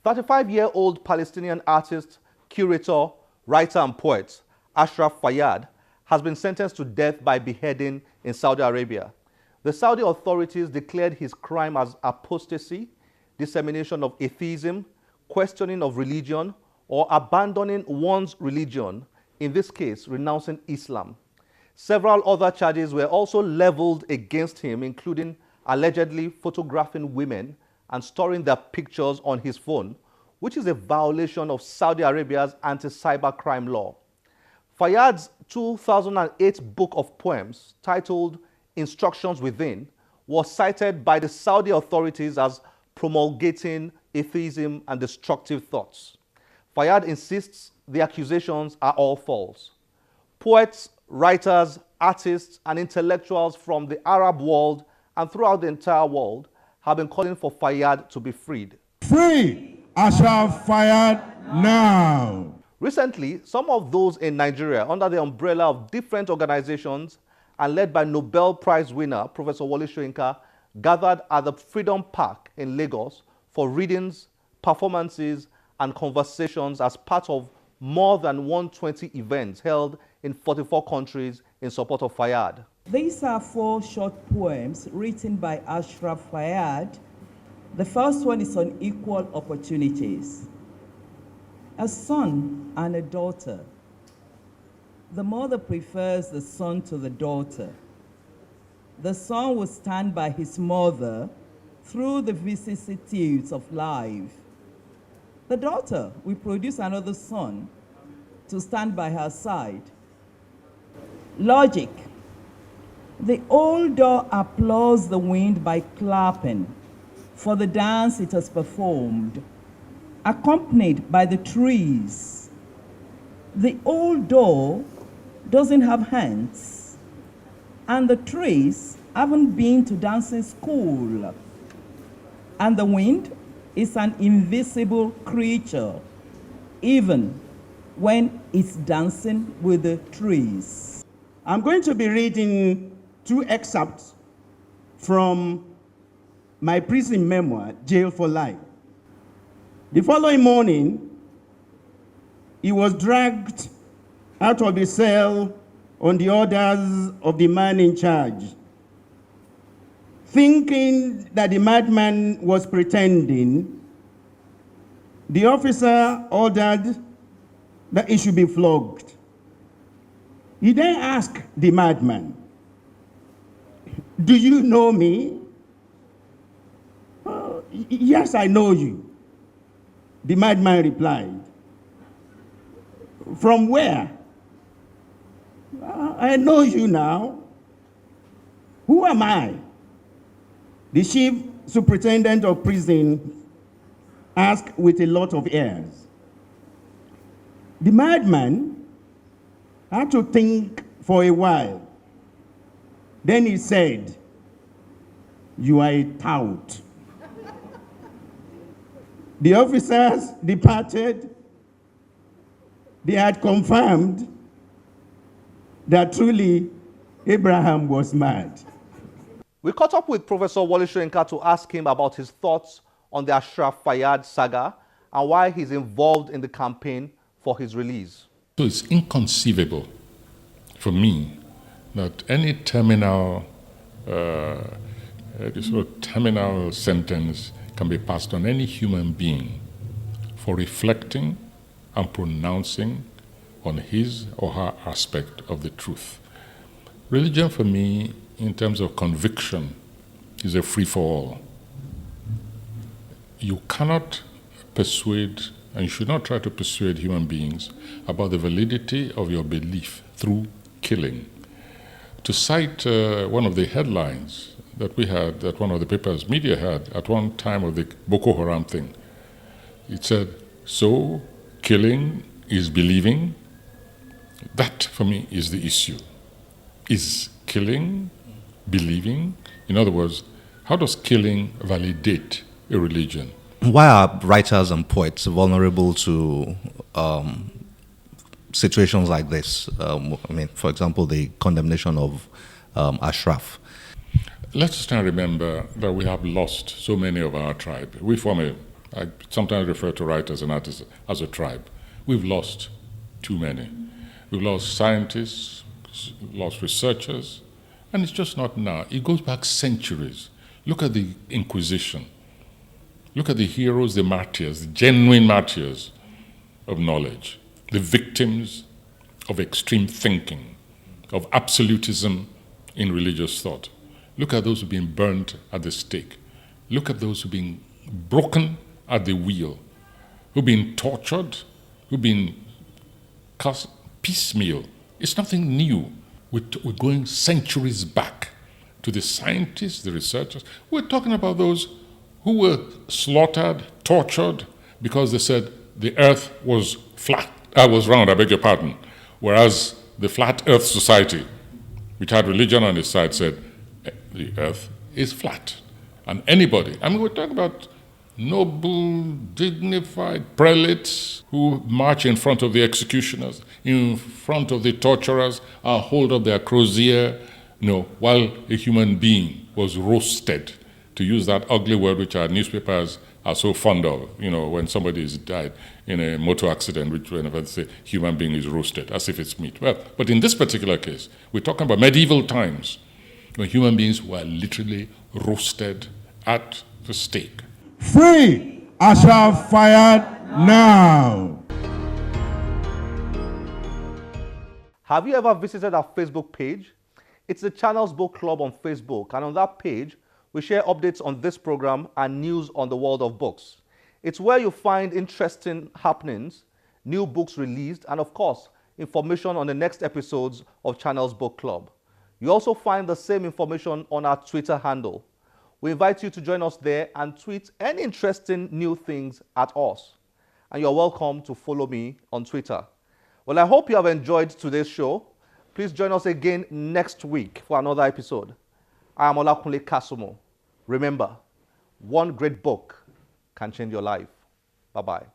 35-year-old Palestinian artist, curator, writer and poet Ashraf Faryadh has been sentenced to death by beheading in Saudi Arabia. The Saudi authorities declared his crime as apostasy, dissemination of atheism, questioning of religion, or abandoning one's religion, in this case, renouncing Islam. Several other charges were also leveled against him, including allegedly photographing women and storing their pictures on his phone, which is a violation of Saudi Arabia's anti-cybercrime law. Faryadh's 2008 book of poems, titled Instructions Within, was cited by the Saudi authorities as promulgating atheism and destructive thoughts. Faryadh insists the accusations are all false. Poets, writers, artists, and intellectuals from the Arab world and throughout the entire world have been calling for Faryadh to be freed. Free Ashraf Faryadh now! Recently, some of those in Nigeria, under the umbrella of different organizations and led by Nobel Prize winner Professor Wole Soyinka, gathered at the Freedom Park in Lagos for readings, performances, and conversations as part of more than 120 events held in 44 countries in support of Faryadh. These are 4 short poems written by Ashraf Faryadh. The first one is on equal opportunities. A son and a daughter. The mother prefers the son to the daughter. The son will stand by his mother through the vicissitudes of life. The daughter will produce another son to stand by her side. Logic. The old door applauds the wind by clapping for the dance it has performed, accompanied by the trees. The old door doesn't have hands, and the trees haven't been to dancing school. And the wind is an invisible creature, even when it's dancing with the trees. I'm going to be reading 2 excerpts from my prison memoir, Jail for Life. The following morning, he was dragged out of the cell on the orders of the man in charge. Thinking that the madman was pretending, the officer ordered that he should be flogged. He then asked the madman, "Do you know me?" "Yes, I know you," the madman replied. "From where?" "I know you now." "Who am I?" The chief superintendent of prison asked with a lot of airs. The madman had to think for a while. Then he said, "You are a tout." The officers departed. They had confirmed that truly Abraham was mad. We caught up with Professor Wole Soyinka to ask him about his thoughts on the Ashraf Faryadh saga and why he's involved in the campaign for his release. So it's inconceivable for me that any terminal sentence can be passed on any human being for reflecting and pronouncing on his or her aspect of the truth. Religion for me, in terms of conviction, is a free-for-all. You cannot persuade, and you should not try to persuade human beings about the validity of your belief through killing. To cite one of the headlines that we had, that one of the papers media had at one time of the Boko Haram thing, it said, "So killing is believing." That, for me, is the issue. Is killing believing? In other words, how does killing validate a religion? Why are writers and poets vulnerable to situations like this? For example, the condemnation of Ashraf. Let's try and remember that we have lost so many of our tribe. We form I sometimes refer to writers and artists as a tribe. We've lost too many. We've lost scientists, lost researchers, and it's just not now. It goes back centuries. Look at the Inquisition. Look at the heroes, the martyrs, the genuine martyrs of knowledge, the victims of extreme thinking, of absolutism in religious thought. Look at those who've been burnt at the stake. Look at those who've been broken at the wheel, who've been tortured, who've been cast piecemeal. It's nothing new. We're going centuries back to the scientists, the researchers. We're talking about those who were slaughtered, tortured, because they said the earth was round, I beg your pardon. Whereas the Flat Earth Society, which had religion on its side, said the earth is flat. And anybody, we're talking about noble, dignified prelates who march in front of the executioners, in front of the torturers, hold up their crozier, while a human being was roasted, to use that ugly word which our newspapers are so fond of, when somebody has died in a motor accident, which whenever they say human being is roasted, as if it's meat. Well, but in this particular case, we're talking about medieval times, when human beings were literally roasted at the stake. Free Ashraf Faryadh now. Have you ever visited our Facebook page? It's the channel's book club on Facebook, and on that page, we share updates on this program and news on the world of books. It's where you find interesting happenings, new books released, and of course, information on the next episodes of Channel's Book Club. You also find the same information on our Twitter handle. We invite you to join us there and tweet any interesting new things at us. And you're welcome to follow me on Twitter. Well, I hope you have enjoyed today's show. Please join us again next week for another episode. I am Olakunle Kasumo. Remember, one great book can change your life. Bye-bye.